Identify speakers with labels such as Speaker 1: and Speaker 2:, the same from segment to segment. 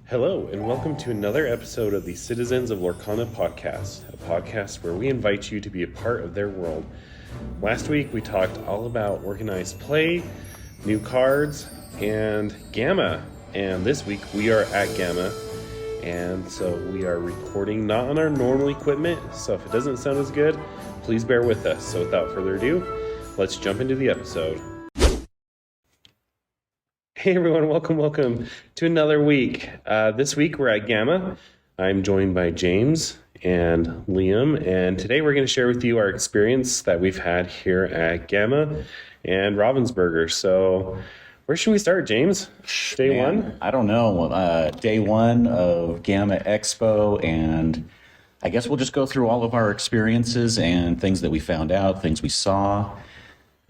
Speaker 1: Hello, and welcome to another episode of the Citizens of Lorcana podcast, a podcast where we invite you to be a part of their world. Last week, we talked all about organized play, new cards, and GAMA. And this week, we are at GAMA, and so we are recording not on our normal equipment, so if it doesn't sound as good, please bear with us. So without further ado, let's jump into the episode. Hey everyone, welcome to another week. This week we're at GAMA. I'm joined by James and Liam, and today we're going to share with you our experience that we've had here at GAMA and Ravensburger. So where should we start, James? Day one?
Speaker 2: I don't know. Day one of GAMA EXPO, and I guess we'll just go through all of our experiences and things that we found out, things we saw,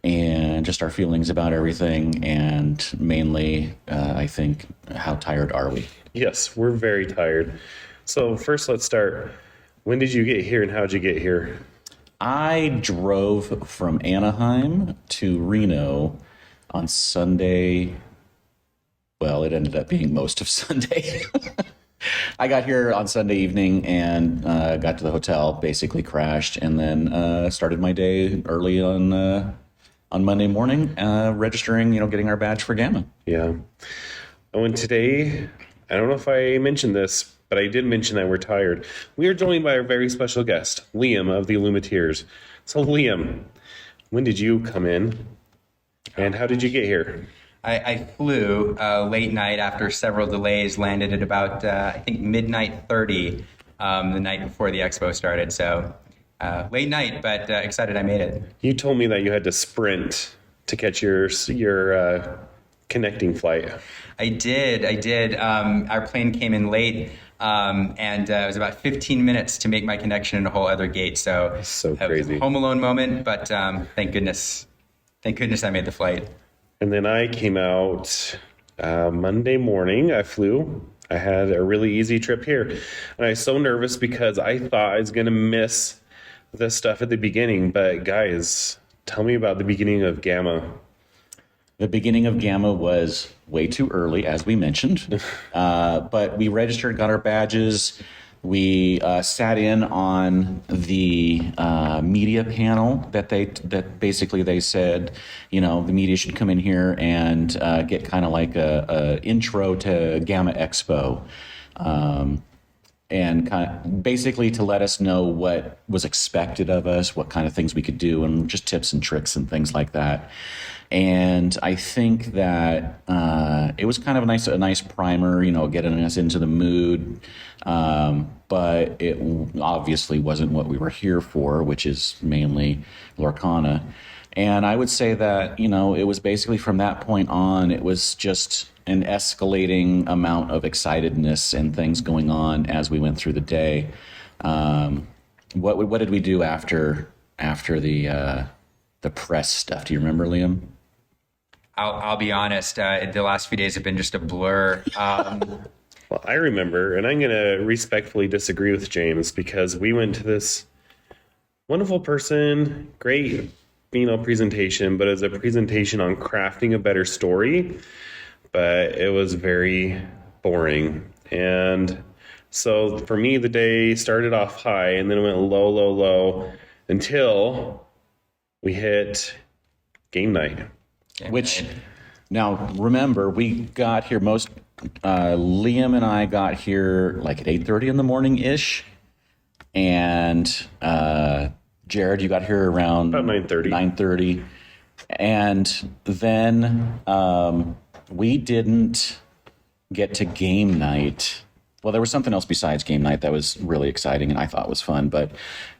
Speaker 2: and just our feelings about everything, and mainly, I think, how tired are we?
Speaker 1: Yes, we're very tired. So first, let's start. When did you get here, and how did you get here?
Speaker 2: I drove from Anaheim to Reno on Sunday. Well, it ended up being most of Sunday. I got here on Sunday evening and got to the hotel, basically crashed, and then started my day early on Monday morning, registering, getting our badge for GAMA.
Speaker 1: Yeah. Oh, and today, I don't know if I mentioned this, but I did mention that we're tired. We are joined by a very special guest, Liam of the Illuminateers. So, Liam, when did you come in, and how did you get here?
Speaker 3: I flew late night after several delays, landed at about, I think, midnight 30 the night before the expo started. So late night, but excited I made it.
Speaker 1: You told me that you had to sprint to catch your connecting flight.
Speaker 3: I did. Our plane came in late, and it was about 15 minutes to make my connection in a whole other gate. So
Speaker 1: crazy.
Speaker 3: It was a Home Alone moment, but thank goodness I made the flight.
Speaker 1: And then I came out Monday morning. I flew. I had a really easy trip here. And I was so nervous because I thought I was going to miss the stuff at the beginning. But guys, tell me about the beginning of GAMA.
Speaker 2: The beginning of GAMA was way too early, as we mentioned. But we registered, got our badges. We sat in on the media panel that basically they said, the media should come in here and get kind of like a intro to GAMA EXPO, and kind of basically to let us know what was expected of us, what kind of things we could do, and just tips and tricks and things like that. And I think that it was kind of a nice primer, getting us into the mood. But it obviously wasn't what we were here for, which is mainly Lorcana. And I would say that, it was basically from that point on, it was just an escalating amount of excitedness and things going on as we went through the day. What did we do after the press stuff? Do you remember, Liam?
Speaker 3: I'll be honest. The last few days have been just a blur.
Speaker 1: Well, I remember, and I'm going to respectfully disagree with James because we went to this wonderful person, great presentation, but as a presentation on crafting a better story, but it was very boring. And so for me, the day started off high and then it went low until we hit game night.
Speaker 2: Which, now remember, we got here Liam and I got here like at 8:30 in the morning-ish. And Jared, you got here around
Speaker 1: about 9:30.
Speaker 2: And then we didn't get to game night. Well, there was something else besides game night that was really exciting and I thought was fun, but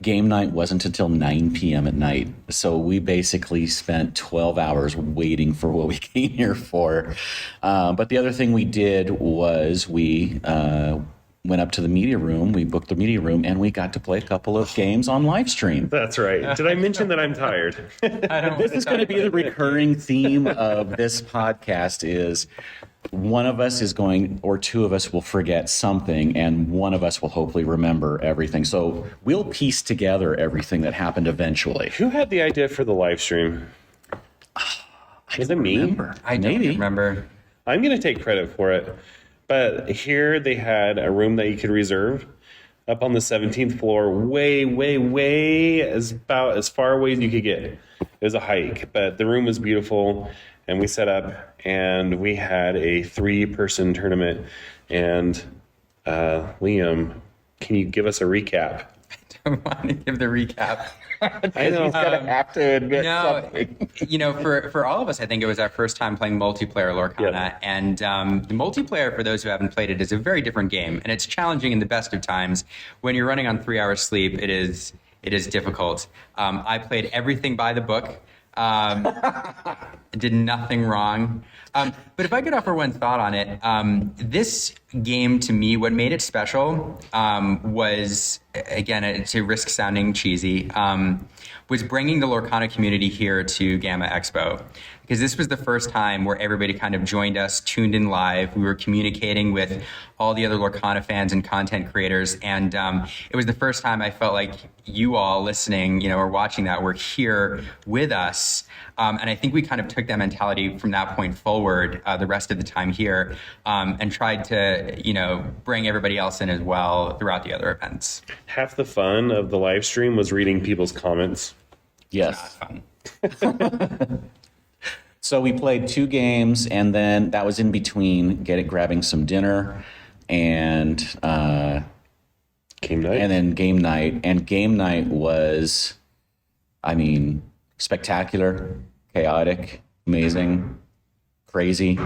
Speaker 2: game night wasn't until 9 p.m. at night. So we basically spent 12 hours waiting for what we came here for. But the other thing we did was we went up to the media room, we booked the media room, and we got to play a couple of games on live stream.
Speaker 1: That's right. Did I mention that I'm tired?
Speaker 2: This is going to be the recurring theme of this podcast is one of us is going, or two of us will forget something, and one of us will hopefully remember everything. So we'll piece together everything that happened eventually.
Speaker 1: Who had the idea for the live stream? Was it me?
Speaker 3: I don't remember.
Speaker 1: I'm going to take credit for it. But here they had a room that you could reserve up on the 17th floor, way about as far away as you could get. It was a hike, but the room was beautiful, and we set up, and we had a 3-person tournament. And Liam, can you give us a recap?
Speaker 3: I want to give the recap.
Speaker 1: I know.
Speaker 2: He's gonna have to admit something.
Speaker 3: For all of us, I think it was our first time playing multiplayer Lorcana.
Speaker 1: Yep.
Speaker 3: And the multiplayer, for those who haven't played it, is a very different game. And it's challenging in the best of times. When you're running on 3 hours sleep, it is difficult. I played everything by the book. Did nothing wrong. But if I could offer one thought on it, this game, to me, what made it special was, again, to risk sounding cheesy, was bringing the Lorcana community here to GAMA EXPO. Because this was the first time where everybody kind of joined us, tuned in live. We were communicating with all the other Lorcana fans and content creators. And it was the first time I felt like you all listening, or watching that were here with us. And I think we kind of took that mentality from that point forward the rest of the time here, and tried to, bring everybody else in as well throughout the other events.
Speaker 1: Half the fun of the live stream was reading people's comments.
Speaker 2: Yes.
Speaker 3: Fun.
Speaker 2: So we played 2 games, and then that was in between grabbing some dinner and
Speaker 1: Game night.
Speaker 2: and then game night. And game night was, spectacular, chaotic, amazing, crazy.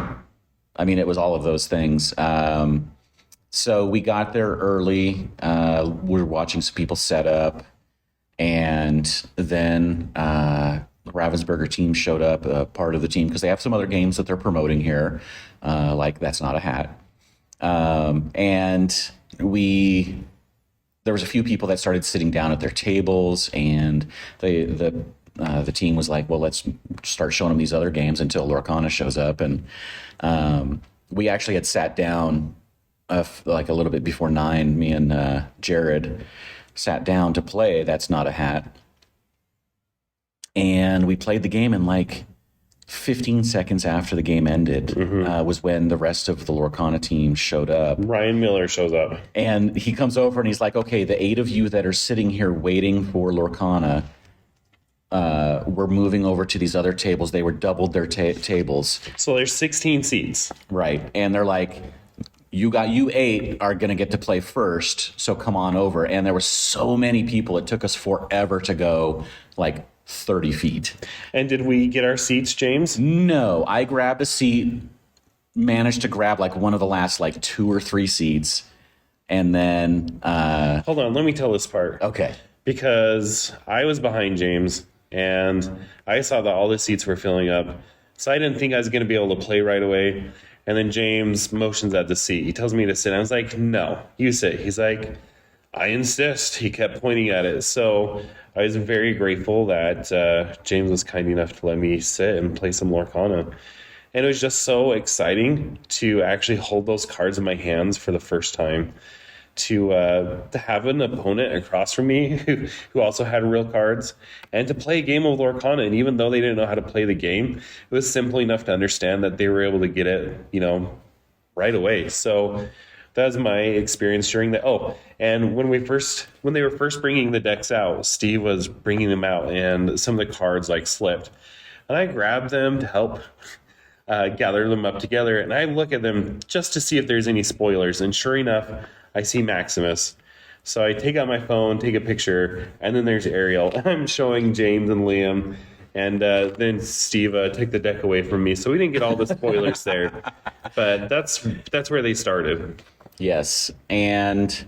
Speaker 2: It was all of those things. So we got there early. We were watching some people set up, and then Ravensburger team showed up, part of the team, because they have some other games that they're promoting here, like That's Not a Hat. And there was a few people that started sitting down at their tables, and the team was like, well, let's start showing them these other games until Lorcana shows up. And we actually had sat down like a little bit before 9. Me and Jared sat down to play That's Not a Hat. And we played the game, and like 15 seconds after the game ended was when the rest of the Lorcana team showed up.
Speaker 1: Ryan Miller shows up.
Speaker 2: And he comes over and he's like, okay, the 8 of you that are sitting here waiting for Lorcana, we're moving over to these other tables. They were doubled their tables.
Speaker 1: So there's 16 seats.
Speaker 2: Right. And they're like, you 8 are going to get to play first, so come on over. And there were so many people, it took us forever to go like 30 feet.
Speaker 1: And did we get our seats, James?
Speaker 2: No, I grabbed a seat, managed to grab like one of the last like 2 or 3 seats. And then...
Speaker 1: Hold on, let me tell this part.
Speaker 2: Okay.
Speaker 1: Because I was behind James, and I saw that all the seats were filling up. So I didn't think I was going to be able to play right away. And then James motions at the seat. He tells me to sit. I was like, no, you sit. He's like, I insist. He kept pointing at it. So I was very grateful that James was kind enough to let me sit and play some Lorcana. And it was just so exciting to actually hold those cards in my hands for the first time. To have an opponent across from me who also had real cards, and to play a game of Lorcana. And even though they didn't know how to play the game, it was simple enough to understand that they were able to get it, right away. So that was my experience during the. Oh, and when they were first bringing the decks out, Steve was bringing them out, and some of the cards like slipped, and I grabbed them to help gather them up together, and I look at them just to see if there's any spoilers, and sure enough, I see Maximus. So I take out my phone, take a picture, and then there's Ariel. I'm showing James and Liam, and then Steve took the deck away from me, so we didn't get all the spoilers there. But that's where they started.
Speaker 2: Yes. And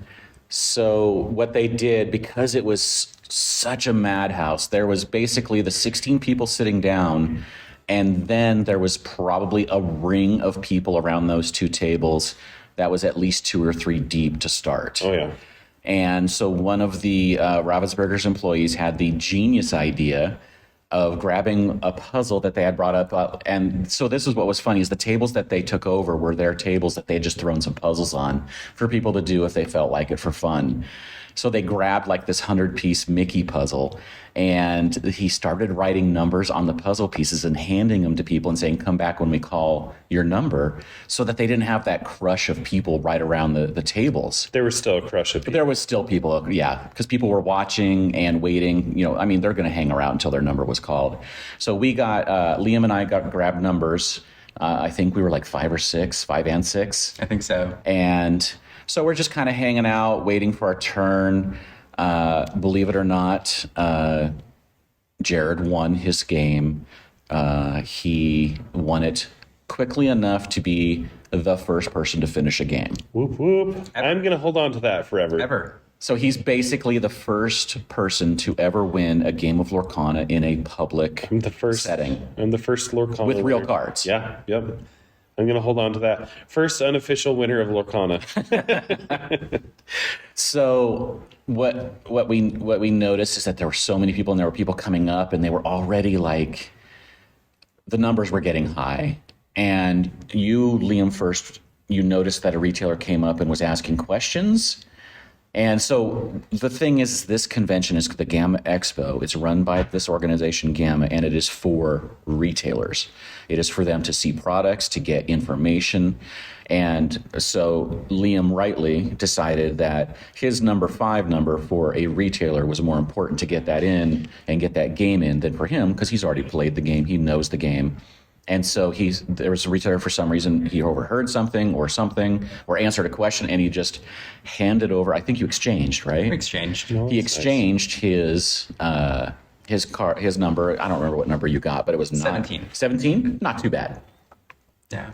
Speaker 2: so what they did, because it was such a madhouse, there was basically the 16 people sitting down, and then there was probably a ring of people around those 2 tables that was at least 2 or 3 deep to start.
Speaker 1: Oh, yeah.
Speaker 2: And so one of the Ravensburger's employees had the genius idea of grabbing a puzzle that they had brought up. And so this is what was funny, is the tables that they took over were their tables that they had just thrown some puzzles on for people to do if they felt like it for fun. So they grabbed like this 100-piece Mickey puzzle, and he started writing numbers on the puzzle pieces and handing them to people and saying, come back when we call your number, so that they didn't have that crush of people right around the tables.
Speaker 1: There was still a crush of people.
Speaker 2: There was still people, yeah, because people were watching and waiting. You know, I mean, they're going to hang around until their number was called. So we got, Liam and I got grabbed numbers. I think we were like 5 and 6.
Speaker 3: I think so.
Speaker 2: And so we're just kind of hanging out, waiting for our turn. Believe it or not, Jared won his game. He won it quickly enough to be the first person to finish a game.
Speaker 1: Whoop, whoop. I'm going to hold on to that forever.
Speaker 3: Ever.
Speaker 2: So he's basically the first person to ever win a game of Lorcana in a public setting.
Speaker 1: I'm the first Lorcana
Speaker 2: with real
Speaker 1: winner.
Speaker 2: cards.
Speaker 1: Yeah, yep. I'm going to hold on to that. First unofficial winner of Lorcana.
Speaker 2: So what we noticed is that there were so many people, and there were people coming up, and they were already like, the numbers were getting high. And you, Liam, first, you noticed that a retailer came up and was asking questions. And so the thing is, this convention is the GAMA EXPO. It's run by this organization, GAMA, and it is for retailers. It is for them to see products, to get information. And so Liam rightly decided that his number 5 number for a retailer was more important to get that in and get that game in than for him, because he's already played the game. He knows the game. And so there was a retailer, for some reason, he overheard something or answered a question, and he just handed over. I think you exchanged, right?
Speaker 3: Exchanged.
Speaker 2: He exchanged his number. I don't remember what number you got, but it was not
Speaker 3: 17.
Speaker 2: 17? Not too bad.
Speaker 3: Yeah.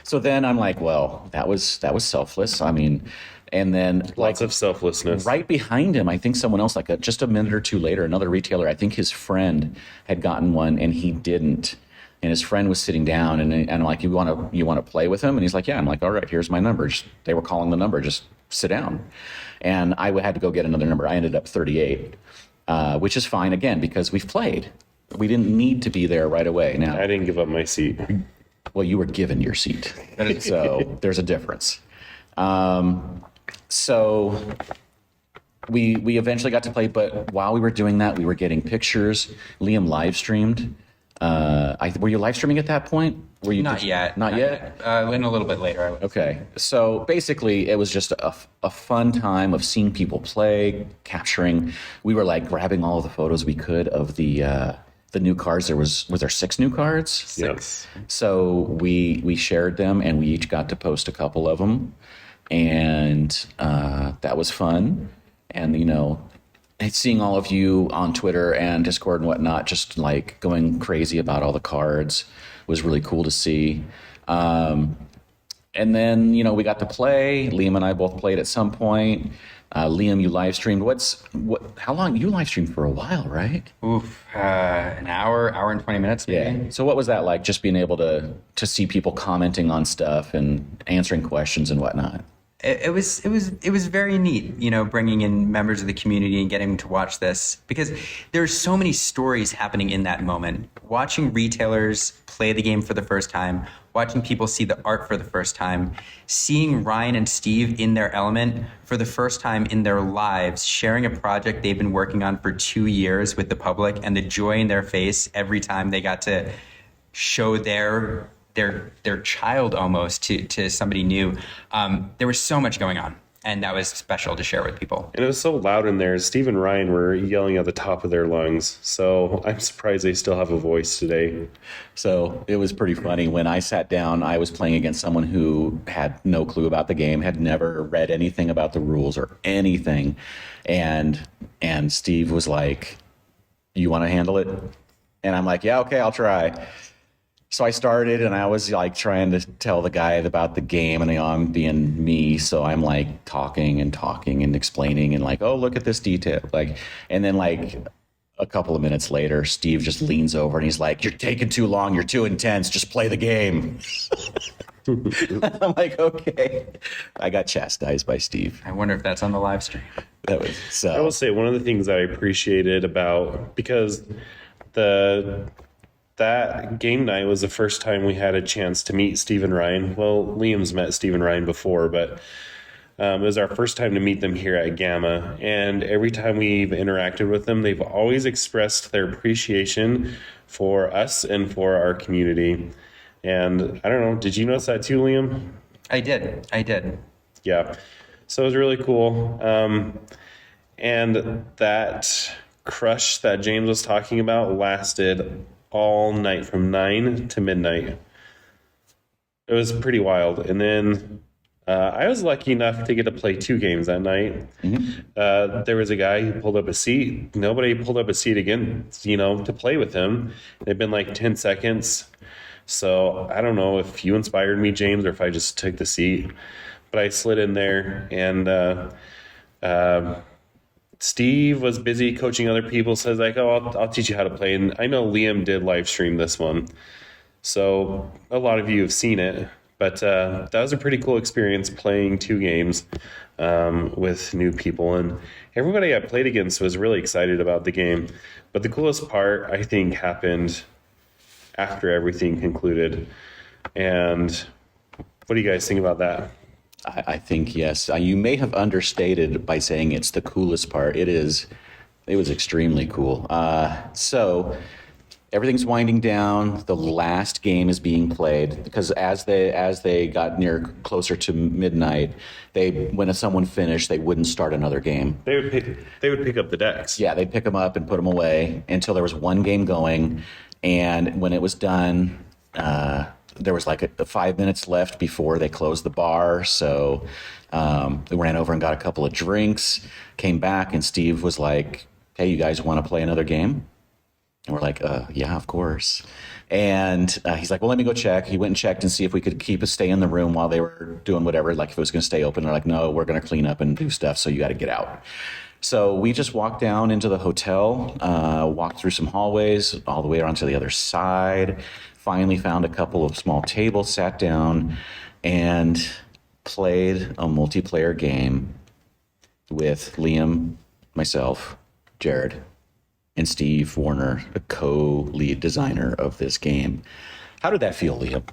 Speaker 2: So then I'm like, well, that was selfless. I mean, and then
Speaker 1: Lots of selflessness.
Speaker 2: right behind him, I think someone else, just a minute or two later, another retailer, I think his friend had gotten one and he didn't. And his friend was sitting down, and I'm like, you want to play with him? And he's like, yeah. I'm like, all right, here's my number. They were calling the number, just sit down. And I had to go get another number. I ended up 38, which is fine, again, because we've played. We didn't need to be there right away. Now,
Speaker 1: I didn't give up my seat.
Speaker 2: well, you were given your seat. So there's a difference. So we eventually got to play, but while we were doing that, we were getting pictures. Liam live streamed. Were you live streaming at that point? Were you
Speaker 3: Not yet.
Speaker 2: Not yet?
Speaker 3: In a little bit later, I would.
Speaker 2: Okay. So basically, it was just a fun time of seeing people play, capturing. We were like grabbing all of the photos we could of the new cards. Was there 6 new cards?
Speaker 1: 6.
Speaker 2: So we shared them, and we each got to post a couple of them, and that was fun. And seeing all of you on Twitter and Discord and whatnot, just like going crazy about all the cards, was really cool to see. And then, we got to play. Liam and I both played at some point. Liam, you live streamed. How long? You live streamed for a while, right?
Speaker 3: Oof, an hour and 20 minutes maybe.
Speaker 2: Yeah. So what was that like, just being able to see people commenting on stuff and answering questions and whatnot?
Speaker 3: It was very neat, bringing in members of the community and getting to watch this, because there's so many stories happening in that moment. Watching retailers play the game for the first time, watching people see the art for the first time, seeing Ryan and Steve in their element for the first time in their lives, sharing a project they've been working on for 2 years with the public, and the joy in their face every time they got to show their child almost to somebody new. There was so much going on, and that was special to share with people.
Speaker 1: And it was so loud in there. Steve and Ryan were yelling at the top of their lungs. So I'm surprised they still have a voice today.
Speaker 2: So it was pretty funny. When I sat down, I was playing against someone who had no clue about the game, had never read anything about the rules or anything. And Steve was like, you want to handle it? And I'm like, yeah, okay, I'll try. So I started, and I was like trying to tell the guy about the game, and I'm being me, so I'm like talking and explaining, and like, oh, look at this detail, and then a couple of minutes later, Steve just leans over and he's like, "You're taking too long. You're too intense. Just play the game." I'm like, okay. I got chastised by Steve.
Speaker 3: I wonder if that's on the live stream.
Speaker 2: That was so.
Speaker 1: I will say one of the things I appreciated about, because that game night was the first time we had a chance to meet Steve and Ryan. Well, Liam's met Steve and Ryan before, but It was our first time to meet them here at GAMA, and every time we've interacted with them, they've always expressed their appreciation for us and for our community. And I don't know, did you notice that too, Liam?
Speaker 3: I did.
Speaker 1: Yeah. So it was really cool. And that crush that James was talking about lasted all night from 9 to midnight. It was pretty wild. And then I was lucky enough to get to play 2 games that night. There was a guy who pulled up a seat. Nobody pulled up a seat again, to play with him. It'd been like 10 seconds. So I don't know if you inspired me, James, or if I just took the seat. But I slid in there, and Steve was busy coaching other people. Says like, "Oh, I'll teach you how to play." And I know Liam did live stream this one, so a lot of you have seen it. But that was a pretty cool experience playing 2 games with new people, and everybody I played against was really excited about the game. But the coolest part, I think, happened after everything concluded. And what do you guys think about that?
Speaker 2: I think, yes. You may have understated by saying it's the coolest part. It is. It was extremely cool. So everything's winding down. The last game is being played because as they got closer to midnight, when someone finished, they wouldn't start another game.
Speaker 1: They would pick up the decks.
Speaker 2: Yeah, they'd pick them up and put them away until there was one game going. And when it was done, there was like 5 minutes left before they closed the bar. So we ran over and got a couple of drinks, came back, and Steve was like, "Hey, you guys want to play another game?" And we're like, "Yeah, of course." And he's like, "Well, let me go check." He went and checked and see if we could stay in the room while they were doing whatever, like if it was going to stay open. They're like, "No, we're going to clean up and do stuff, so you got to get out." So we just walked down into the hotel, walked through some hallways all the way around to the other side, finally found a couple of small tables, sat down, and played a multiplayer game with Liam, myself, Jared, and Steve Warner, the co-lead designer of this game. How did that feel, Liam?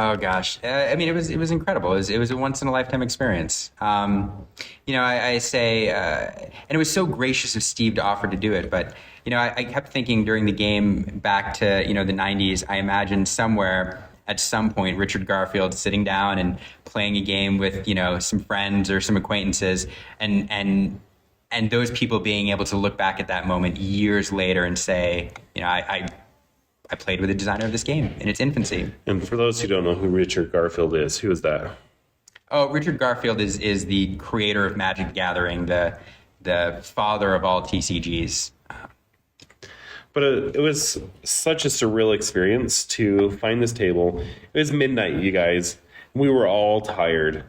Speaker 3: Oh gosh, I mean, it was incredible. It was a once in a lifetime experience. I say, and it was so gracious of Steve to offer to do it. But I kept thinking during the game back to the '90s. I imagined somewhere at some point Richard Garfield sitting down and playing a game with some friends or some acquaintances, and those people being able to look back at that moment years later and say, I played with the designer of this game in its infancy.
Speaker 1: And for those who don't know who Richard Garfield is, who is that?
Speaker 3: Oh, Richard Garfield is the creator of Magic the Gathering, the father of all TCGs.
Speaker 1: But it was such a surreal experience to find this table. It was midnight, you guys. We were all tired,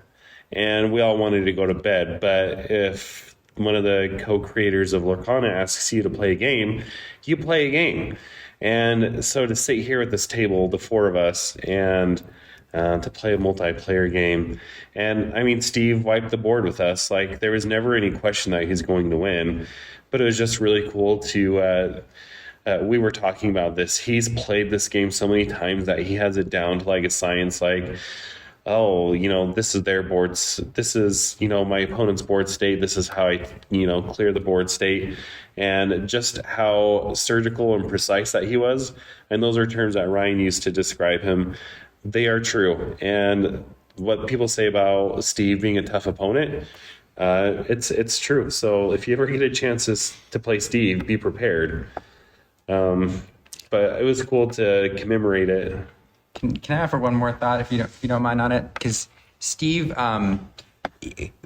Speaker 1: and we all wanted to go to bed. But if one of the co-creators of Lorcana asks you to play a game, you play a game. And so to sit here at this table, the 4 of us, and to play a multiplayer game. And I mean, Steve wiped the board with us. Like, there was never any question that he's going to win. But it was just really cool to, we were talking about this. He's played this game so many times that he has it down to like a science, like, oh, this is their boards. This is, my opponent's board state. This is how I, clear the board state. And just how surgical and precise that he was. And those are terms that Ryan used to describe him. They are true. And what people say about Steve being a tough opponent, it's true. So if you ever get a chance to play Steve, be prepared. But it was cool to commemorate it.
Speaker 3: Can I offer one more thought, if you don't mind, on it? Because Steve,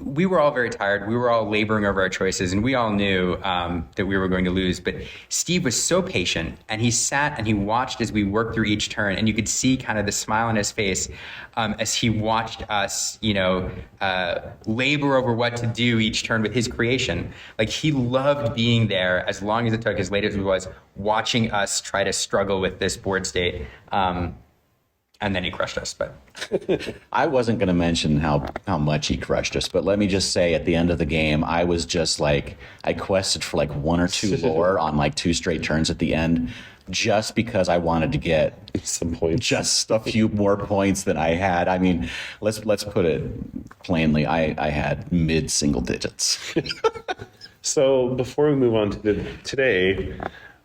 Speaker 3: we were all very tired. We were all laboring over our choices, and we all knew that we were going to lose. But Steve was so patient, and he sat and he watched as we worked through each turn, and you could see kind of the smile on his face as he watched us, labor over what to do each turn with his creation. Like, he loved being there as long as it took, as late as it was, watching us try to struggle with this board state. And then he crushed us. But
Speaker 2: I wasn't going to mention how much he crushed us, but let me just say at the end of the game, I was just like, I quested for like 1 or 2 lore on like 2 straight turns at the end. just because I wanted to get
Speaker 1: Some points.
Speaker 2: just a few more points than I had. I mean, let's put it plainly. I had mid single digits.
Speaker 1: So before we move on to today,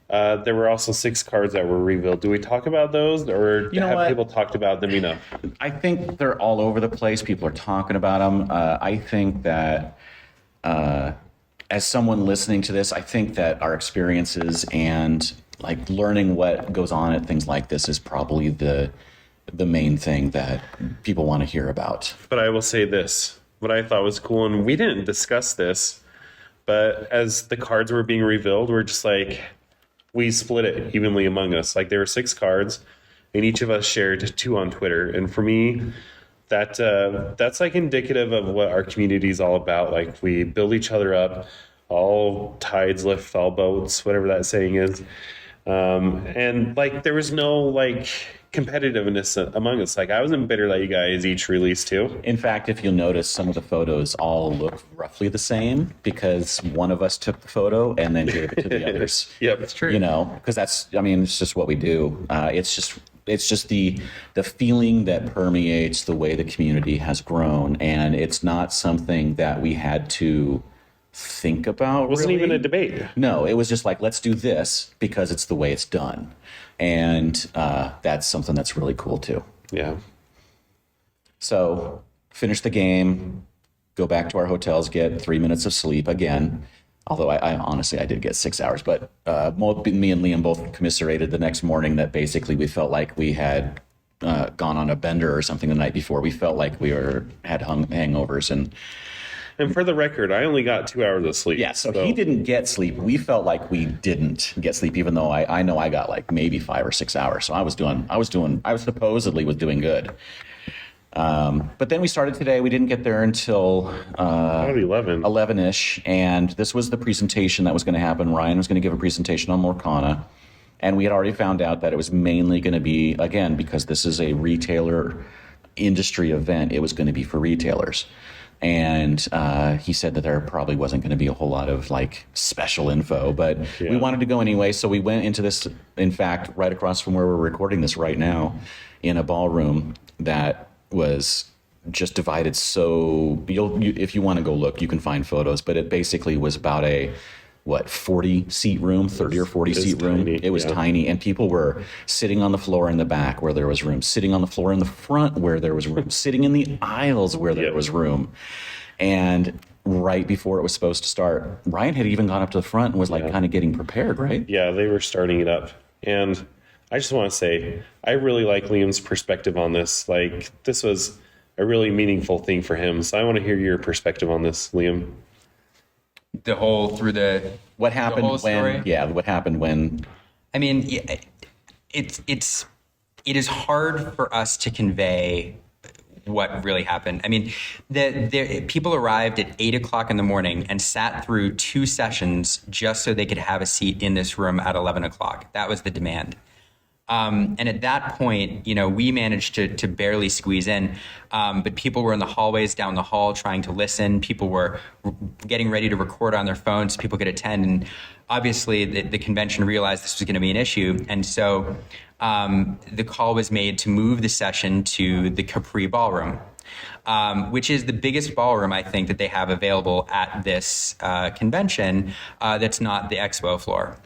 Speaker 1: there were also 6 cards that were revealed. Do we talk about those, or
Speaker 2: You know
Speaker 1: have
Speaker 2: what?
Speaker 1: people talked about them enough?
Speaker 2: I think they're all over the place. People are talking about them. I think that as someone listening to this, I think that our experiences and like learning what goes on at things like this is probably the main thing that people want to hear about.
Speaker 1: But I will say this, what I thought was cool, and we didn't discuss this, but as the cards were being revealed, we're just like, we split it evenly among us. Like there were 6 cards, and each of us shared 2 on Twitter. And for me, that's like indicative of what our community is all about. Like we build each other up. All tides lift all boats, whatever that saying is. And like there was no like competitiveness among us. Like I wasn't bitter that you guys each released 2.
Speaker 2: In fact, if you'll notice, some of the photos all look roughly the same because one of us took the photo and then gave it to the others.
Speaker 1: Yep, it's true.
Speaker 2: You know, because it's just what we do. It's just the feeling that permeates the way the community has grown, and it's not something that we had to think about.
Speaker 1: It wasn't
Speaker 2: really.
Speaker 1: even a debate.
Speaker 2: No, it was just like, let's do this because it's the way it's done. And that's something that's really cool too.
Speaker 1: Yeah.
Speaker 2: So finish the game, go back to our hotels, get 3 minutes of sleep again. Although I honestly, I did get 6 hours, but me and Liam both commiserated the next morning that basically we felt like we had gone on a bender or something the night before. We felt like we had hangovers.
Speaker 1: And for the record, I only got 2 hours of sleep.
Speaker 2: Yeah, so he didn't get sleep. We felt like we didn't get sleep, even though I know I got like maybe 5 or 6 hours. So I was supposedly was doing good. But then we started today. We didn't get there until
Speaker 1: Probably 11.
Speaker 2: 11-ish, and this was the presentation that was going to happen. Ryan was going to give a presentation on Lorcana, and we had already found out that it was mainly going to be, again, because this is a retailer industry event, it was going to be for retailers. And he said that there probably wasn't going to be a whole lot of like special info, but we wanted to go anyway. So we went into this, in fact, right across from where we're recording this right now, in a ballroom that was just divided. So if you want to go look, you can find photos, but it basically was about a 40 seat room, 30 or 40 seat room.
Speaker 1: Tiny,
Speaker 2: it was tiny, and people were sitting on the floor in the back where there was room, sitting on the floor in the front where there was room, sitting in the aisles where there was room. And right before it was supposed to start, Ryan had even gone up to the front and was like kind of getting prepared, right?
Speaker 1: Yeah, they were starting it up. And I just want to say, I really like Liam's perspective on this. Like, this was a really meaningful thing for him. So I want to hear your perspective on this, Liam.
Speaker 3: The whole through the
Speaker 2: What happened
Speaker 3: the whole story?
Speaker 2: when? Yeah, what happened when?
Speaker 3: I mean, it is hard for us to convey what really happened. I mean, the people arrived at 8 o'clock in the morning and sat through 2 sessions just so they could have a seat in this room at 11 o'clock. That was the demand. And at that point, we managed to barely squeeze in, but people were in the hallways down the hall trying to listen. People were getting ready to record on their phones so people could attend. And obviously the convention realized this was going to be an issue. And so the call was made to move the session to the Capri Ballroom, which is the biggest ballroom, I think, that they have available at this convention that's not the expo floor.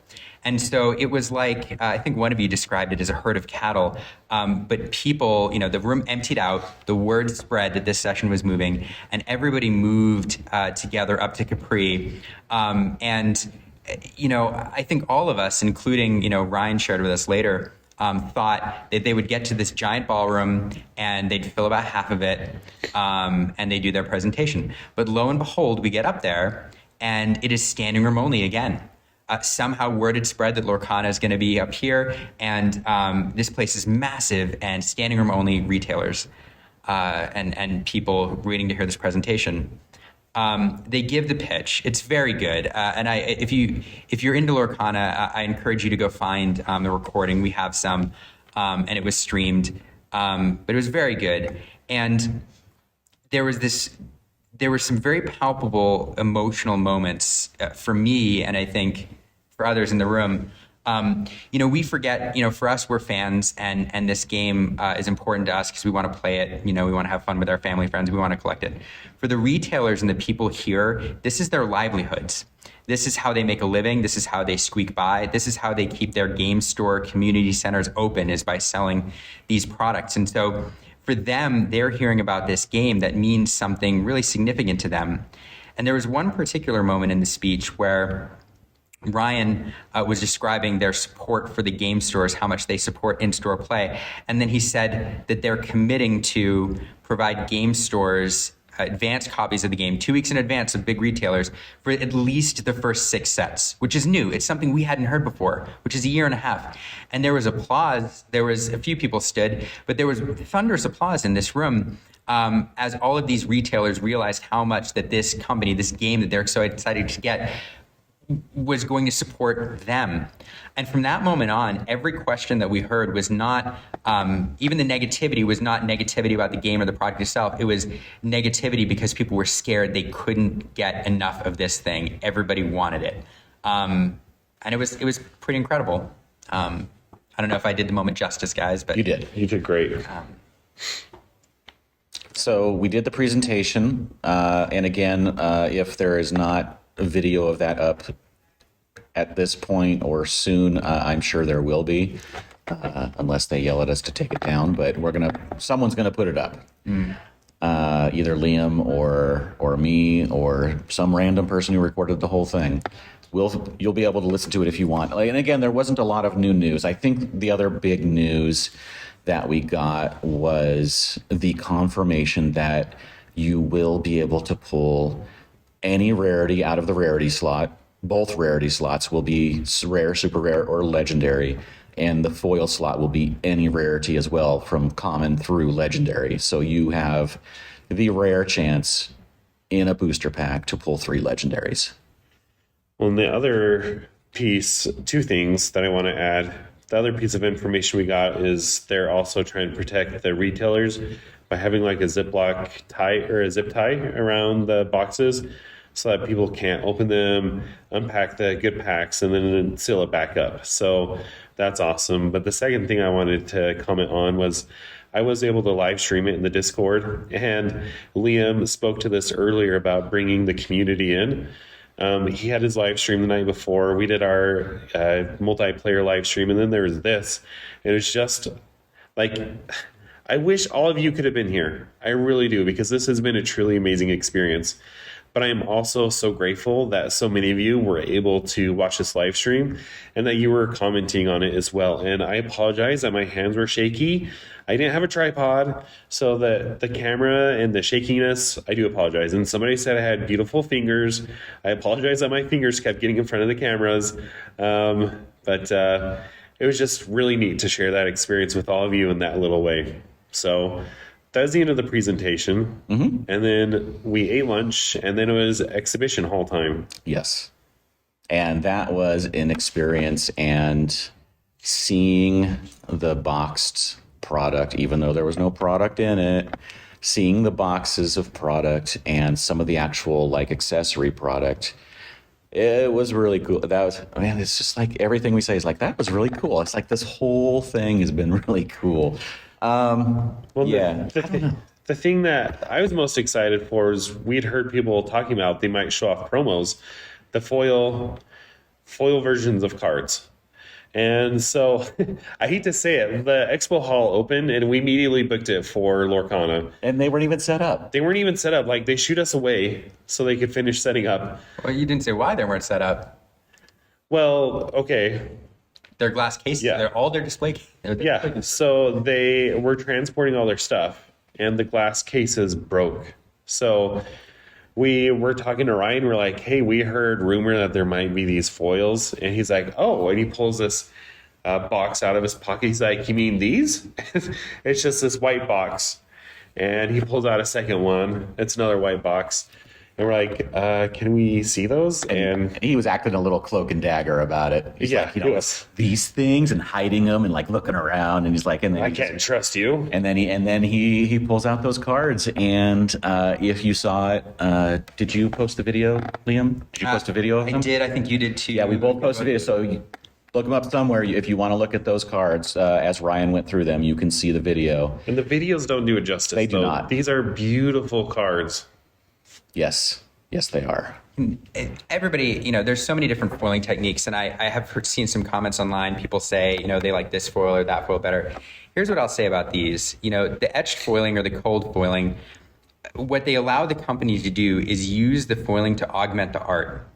Speaker 3: And so it was like, I think one of you described it as a herd of cattle, but people, the room emptied out, the word spread that this session was moving, and everybody moved together up to Capri. And I think all of us, including, Ryan shared with us later, thought that they would get to this giant ballroom and they'd fill about half of it and they do their presentation. But lo and behold, we get up there and it is standing room only again. Somehow word had spread that Lorcana is going to be up here, and this place is massive and standing room only retailers and people waiting to hear this presentation. They give the pitch. It's very good, and if you're into Lorcana, I encourage you to go find the recording. We have some, and it was streamed, but it was very good. And there were some very palpable emotional moments for me, and I think for others in the room, We forget, for us, we're fans, and this game is important to us because we want to play it. We want to have fun with our family, friends. We want to collect it. For the retailers and the people here, this is their livelihoods. This is how they make a living. This is how they squeak by. This is how they keep their game store community centers open, is by selling these products. And so for them, they're hearing about this game that means something really significant to them. And there was one particular moment in the speech where Ryan was describing their support for the game stores, how much they support in-store play. And then he said that they're committing to provide game stores advanced copies of the game 2 weeks in advance of big retailers for at least the first 6 sets, which is new. It's something we hadn't heard before, which is a year and a half. And there was applause. There was a few people stood, but there was thunderous applause in this room as all of these retailers realized how much that this company, this game that they're so excited to get, was going to support them. And from that moment on, every question that we heard was not, even the negativity was not negativity about the game or the product itself. It was negativity because people were scared they couldn't get enough of this thing. Everybody wanted it. And it was pretty incredible. I don't know if I did the moment justice, guys, but
Speaker 2: You did.
Speaker 1: You did great.
Speaker 2: So we did the presentation. And again, if there is not a video of that up at this point or soon, I'm sure there will be, unless they yell at us to take it down. But someone's gonna put it up, either Liam or me or some random person who recorded the whole thing. You'll be able to listen to it if you want. And again, there wasn't a lot of new news. I think the other big news that we got was the confirmation that you will be able to pull any rarity out of the rarity slot. Both rarity slots will be rare, super rare, or legendary. And the foil slot will be any rarity as well, from common through legendary. So you have the rare chance in a booster pack to pull 3 legendaries.
Speaker 1: Well, and the other piece, 2 things that I want to add. The other piece of information we got is they're also trying to protect the retailers by having like a Ziploc tie or a zip tie around the boxes, so that people can't open them, unpack the good packs, and then seal it back up. So that's awesome. But the second thing I wanted to comment on was I was able to live stream it in the Discord, and Liam spoke to this earlier about bringing the community in. He had his live stream the night before. We did our multiplayer live stream, and then there was this. It was just like, I wish all of you could have been here. I really do, because this has been a truly amazing experience. But I am also so grateful that so many of you were able to watch this live stream and that you were commenting on it as well. And I apologize that my hands were shaky. I didn't have a tripod, so the camera and the shakiness, I do apologize. And somebody said I had beautiful fingers. I apologize that my fingers kept getting in front of the cameras. But it was just really neat to share that experience with all of you in that little way. So that was the end of the presentation. And then we ate lunch, and then it was exhibition hall time.
Speaker 2: Yes. And that was an experience, and seeing the boxed product, even though there was no product in it, seeing the boxes of product and some of the actual like accessory product, it was really cool. That was, man, it's just like everything we say is like, that was really cool. It's like this whole thing has been really cool.
Speaker 1: Well,
Speaker 2: yeah,
Speaker 1: the thing that I was most excited for is we'd heard people talking about they might show off promos, the foil versions of cards. And so I hate to say it, the expo hall opened and we immediately booked it for Lorcana.
Speaker 2: And they weren't even set up.
Speaker 1: They weren't even set up. Like, they shoot us away so they could finish setting up.
Speaker 3: Well, you didn't say why they weren't set up.
Speaker 1: Well, okay.
Speaker 3: They're glass cases.
Speaker 1: Yeah.
Speaker 3: They're all their display.
Speaker 1: Yeah, so they were transporting all their stuff, and the glass cases broke. So we were talking to Ryan. We're like, hey, we heard rumor that there might be these foils. And he's like, oh, and he pulls this box out of his pocket. He's like, you mean these? It's just this white box. And he pulls out a second one. It's another white box. And we're like, can we see those? And
Speaker 2: he was acting a little cloak and dagger about it. He's
Speaker 1: yeah,
Speaker 2: like,
Speaker 1: he was.
Speaker 2: these things, and hiding them and like looking around. And he's like, and then
Speaker 1: I can't trust you.
Speaker 2: And then he pulls out those cards. And if you saw it, did you post the video, Liam? Did you post a video of them?
Speaker 3: I did. I think you did too.
Speaker 2: Yeah, we both posted it. So Look them up somewhere. If you want to look at those cards, as Ryan went through them, you can see the video.
Speaker 1: And the videos don't do it justice.
Speaker 2: They do not.
Speaker 1: These are beautiful cards.
Speaker 2: Yes, they are.
Speaker 3: Everybody, there's so many different foiling techniques, and I have seen some comments online. People say, they like this foil or that foil better. Here's what I'll say about these. The etched foiling or the cold foiling, what they allow the company to do is use the foiling to augment the art.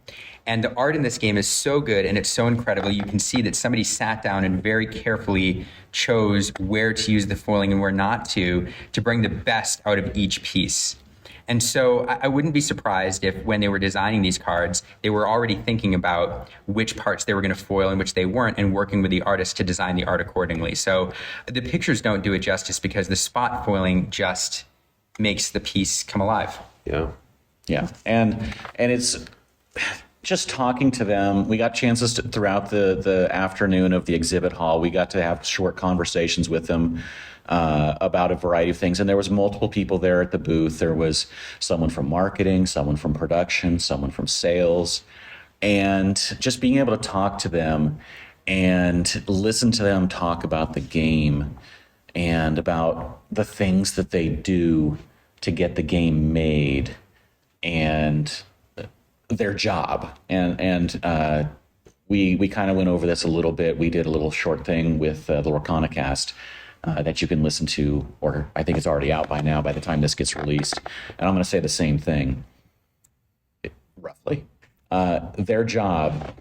Speaker 3: And the art in this game is so good and it's so incredible. You can see that somebody sat down and very carefully chose where to use the foiling and where not to bring the best out of each piece. And so I wouldn't be surprised if when they were designing these cards, they were already thinking about which parts they were going to foil and which they weren't, and working with the artist to design the art accordingly. So the pictures don't do it justice because the spot foiling just makes the piece come alive.
Speaker 2: Yeah. And it's just talking to them. We got chances throughout the afternoon of the exhibit hall. We got to have short conversations with them about a variety of things. And there was multiple people there at the booth. There was someone from marketing, someone from production, someone from sales, and just being able to talk to them and listen to them talk about the game and about the things that they do to get the game made and their job. And we kind of went over this a little bit. We did a little short thing with the Lorcanacast that you can listen to, or I think it's already out by now by the time this gets released. And I'm going to say the same thing, roughly. Their job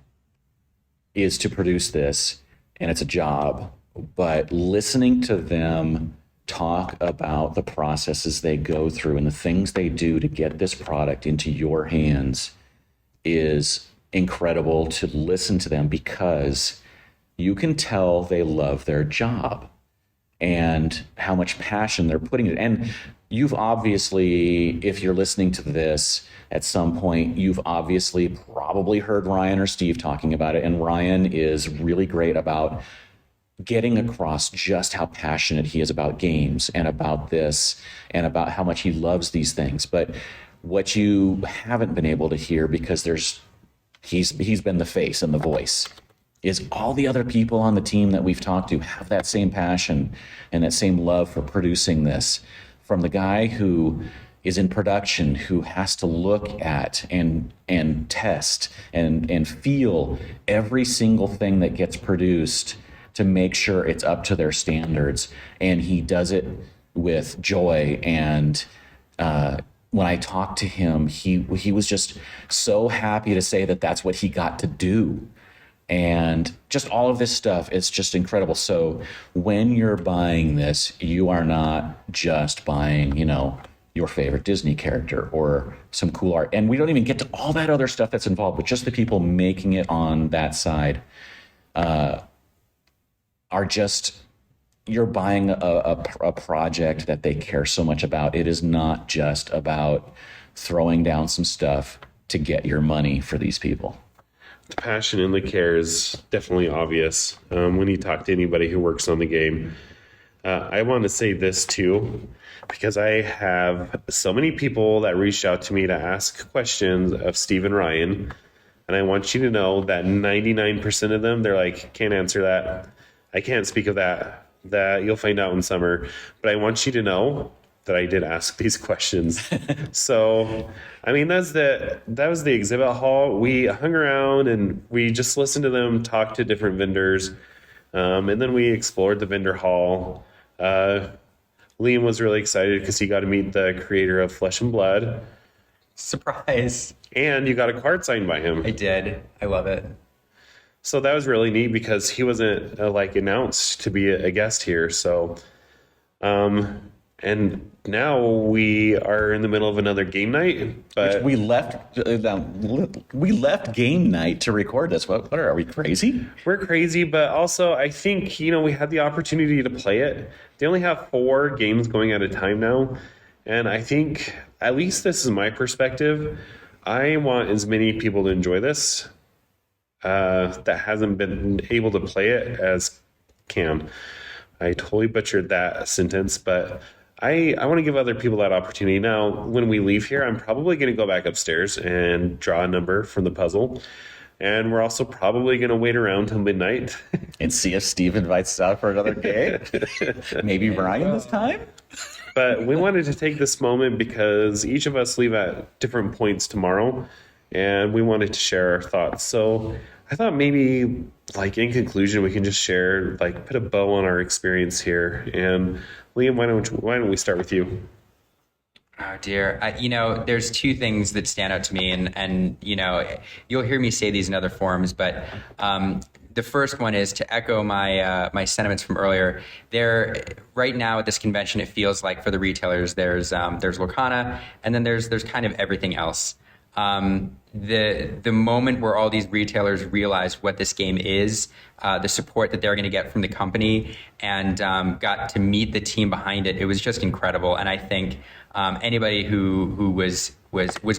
Speaker 2: is to produce this, and it's a job, but listening to them talk about the processes they go through and the things they do to get this product into your hands is incredible to listen to them, because you can tell they love their job and how much passion they're putting in it. And you've obviously, if you're listening to this at some point, you've obviously probably heard Ryan or Steve talking about it. And Ryan is really great about getting across just how passionate he is about games and about this and about how much he loves these things. But what you haven't been able to hear, because he's been the face and the voice, is all the other people on the team that we've talked to have that same passion and that same love for producing this. From the guy who is in production, who has to look at and test and feel every single thing that gets produced to make sure it's up to their standards. And he does it with joy. And when I talked to him, he was just so happy to say that that's what he got to do. And just all of this stuff, it's just incredible. So when you're buying this, you are not just buying, your favorite Disney character or some cool art. And we don't even get to all that other stuff that's involved, but just the people making it on that side are just, you're buying a project that they care so much about. It is not just about throwing down some stuff to get your money for these people.
Speaker 1: The passion and the care is definitely obvious when you talk to anybody who works on the game. I want to say this too, because I have so many people that reached out to me to ask questions of Steve and Ryan. And I want you to know that 99% of them, they're like, can't answer that. I can't speak of that. That you'll find out in summer. But I want you to know that I did ask these questions. So, I mean, that was the exhibit hall. We hung around and we just listened to them talk to different vendors. And then we explored the vendor hall. Liam was really excited because he got to meet the creator of Flesh and Blood.
Speaker 3: Surprise.
Speaker 1: And you got a card signed by him.
Speaker 3: I did. I love it.
Speaker 1: So that was really neat because he wasn't announced to be a guest here. So, and now we are in the middle of another game night. But
Speaker 2: we left game night to record this. What are we, crazy?
Speaker 1: We're crazy, but also I think, we had the opportunity to play it. They only have 4 games going at a time now. And I think, at least this is my perspective, I want as many people to enjoy this that hasn't been able to play it as can. I totally butchered that sentence, but I want to give other people that opportunity. Now, when we leave here, I'm probably going to go back upstairs and draw a number from the puzzle. And we're also probably going to wait around till midnight.
Speaker 2: And see if Steve invites us out for another game. Maybe Brian this time.
Speaker 1: But we wanted to take this moment because each of us leave at different points tomorrow, and we wanted to share our thoughts. So I thought maybe, like, in conclusion, we can just share, like, put a bow on our experience here. And Liam, why don't we start with you?
Speaker 3: Oh dear. There's two things that stand out to me, and you'll hear me say these in other forums, but the first one is to echo my sentiments from earlier. Right now at this convention, it feels like for the retailers, there's Lorcana, and then there's kind of everything else. The moment where all these retailers realize what this game is, the support that they're going to get from the company, and got to meet the team behind it, it was just incredible. And I think anybody who was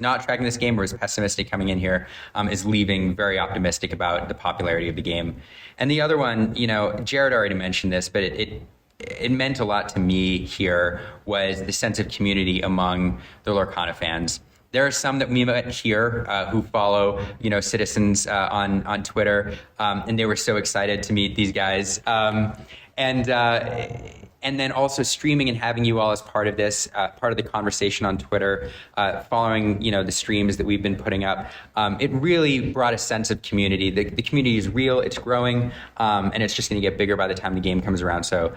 Speaker 3: not tracking this game or was pessimistic coming in here is leaving very optimistic about the popularity of the game. And the other one, Jared already mentioned this, but it meant a lot to me here, was the sense of community among the Lorcana fans. There are some that we met here who follow, citizens on Twitter, and they were so excited to meet these guys. And then also streaming and having you all as part of this, part of the conversation on Twitter, following the streams that we've been putting up. It really brought a sense of community. The community is real, it's growing, and it's just going to get bigger by the time the game comes around. So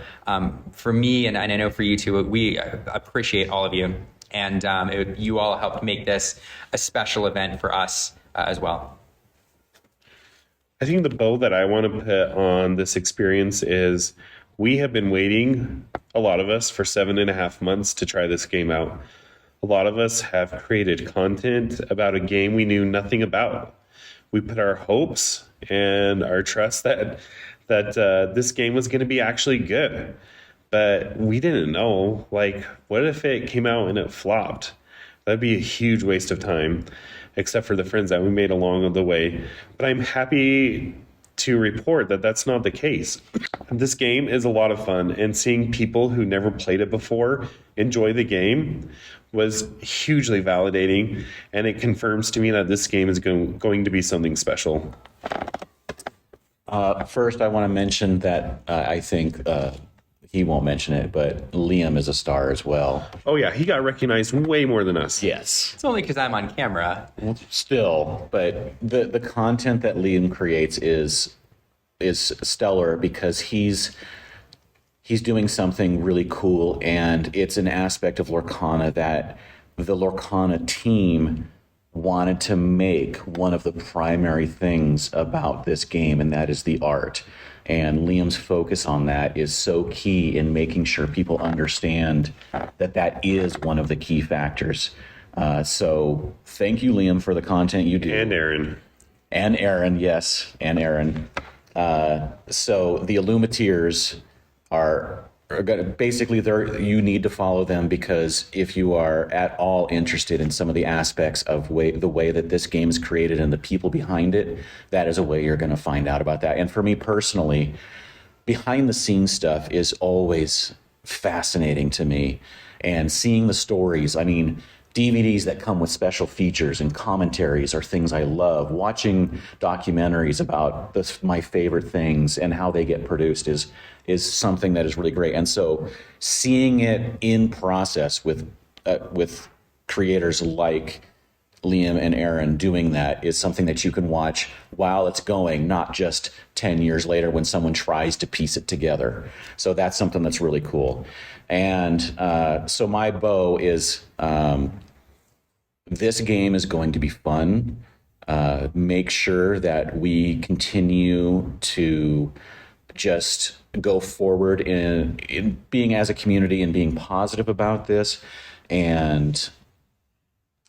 Speaker 3: for me, and I know for you too, we appreciate all of you. And you all helped make this a special event for us as well.
Speaker 1: I think the bow that I want to put on this experience is we have been waiting, a lot of us, for 7.5 months to try this game out. A lot of us have created content about a game we knew nothing about. We put our hopes and our trust that this game was going to be actually good. But we didn't know, like, what if it came out and it flopped? That'd be a huge waste of time, except for the friends that we made along the way. But I'm happy to report that that's not the case. This game is a lot of fun, and seeing people who never played it before enjoy the game was hugely validating, and it confirms to me that this game is going to be something special.
Speaker 2: First, I want to mention that I think... he won't mention it, but Liam is a star as well.
Speaker 1: Oh, yeah. He got recognized way more than us.
Speaker 2: Yes.
Speaker 3: It's only because I'm on camera.
Speaker 2: Still, but the content that Liam creates is stellar because he's doing something really cool, and it's an aspect of Lorcana that the Lorcana team wanted to make one of the primary things about this game, and that is the art. And Liam's focus on that is so key in making sure people understand that is one of the key factors. So thank you, Liam, for the content you do.
Speaker 1: And Aaron.
Speaker 2: And Aaron, yes. And Aaron. So the Illuminateers are going to, basically, you need to follow them, because if you are at all interested in some of the aspects of the way that this game is created and the people behind it, that is a way you're going to find out about that. And for me personally, behind the scenes stuff is always fascinating to me. And seeing the stories, I mean, DVDs that come with special features and commentaries are things I love. Watching documentaries about my favorite things and how they get produced is something that is really great. And so seeing it in process with creators like Liam and Aaron doing that is something that you can watch while it's going, not just 10 years later when someone tries to piece it together. So that's something that's really cool. And so my bow is this game is going to be fun. Make sure that we continue to just go forward in being as a community and being positive about this. And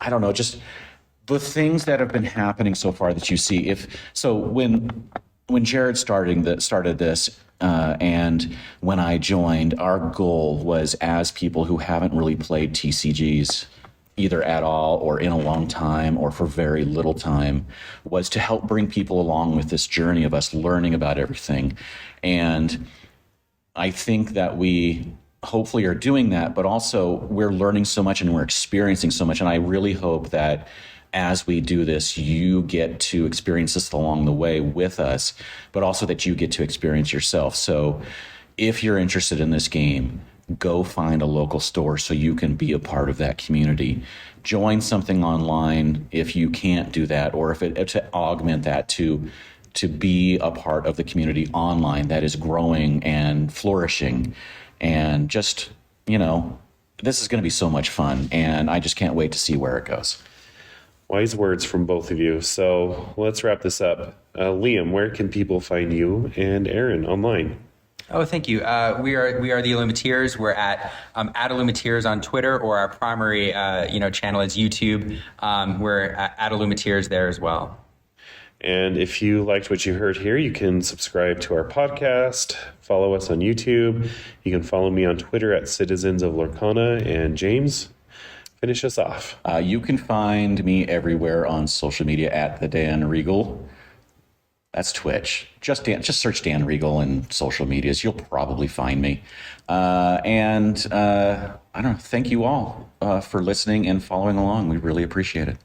Speaker 2: I don't know, just the things that have been happening so far that you see. When Jared started this, and when I joined, our goal was, as people who haven't really played TCGs either at all or in a long time or for very little time, was to help bring people along with this journey of us learning about everything. And I think that we hopefully are doing that, but also we're learning so much and we're experiencing so much. And I really hope that as we do this, you get to experience this along the way with us, but also that you get to experience yourself. So if you're interested in this game, go find a local store so you can be a part of that community. Join something online if you can't do that, or if to augment that to be a part of the community online that is growing and flourishing. And just, this is going to be so much fun, and I just can't wait to see where it goes.
Speaker 1: Wise words from both of you. So let's wrap this up. Liam, where can people find you and Aaron online?
Speaker 3: Oh, thank you. We are the Illuminateers. We're at Illuminateers on Twitter, or our primary channel is YouTube. We're at Illuminateers there as well.
Speaker 1: And if you liked what you heard here, you can subscribe to our podcast, follow us on YouTube. You can follow me on Twitter at Citizens of Lorcana. And James, finish us off.
Speaker 2: You can find me everywhere on social media at the Dan Regal. That's Twitch. Just search Dan Regal in social medias. You'll probably find me. I don't know. Thank you all for listening and following along. We really appreciate it.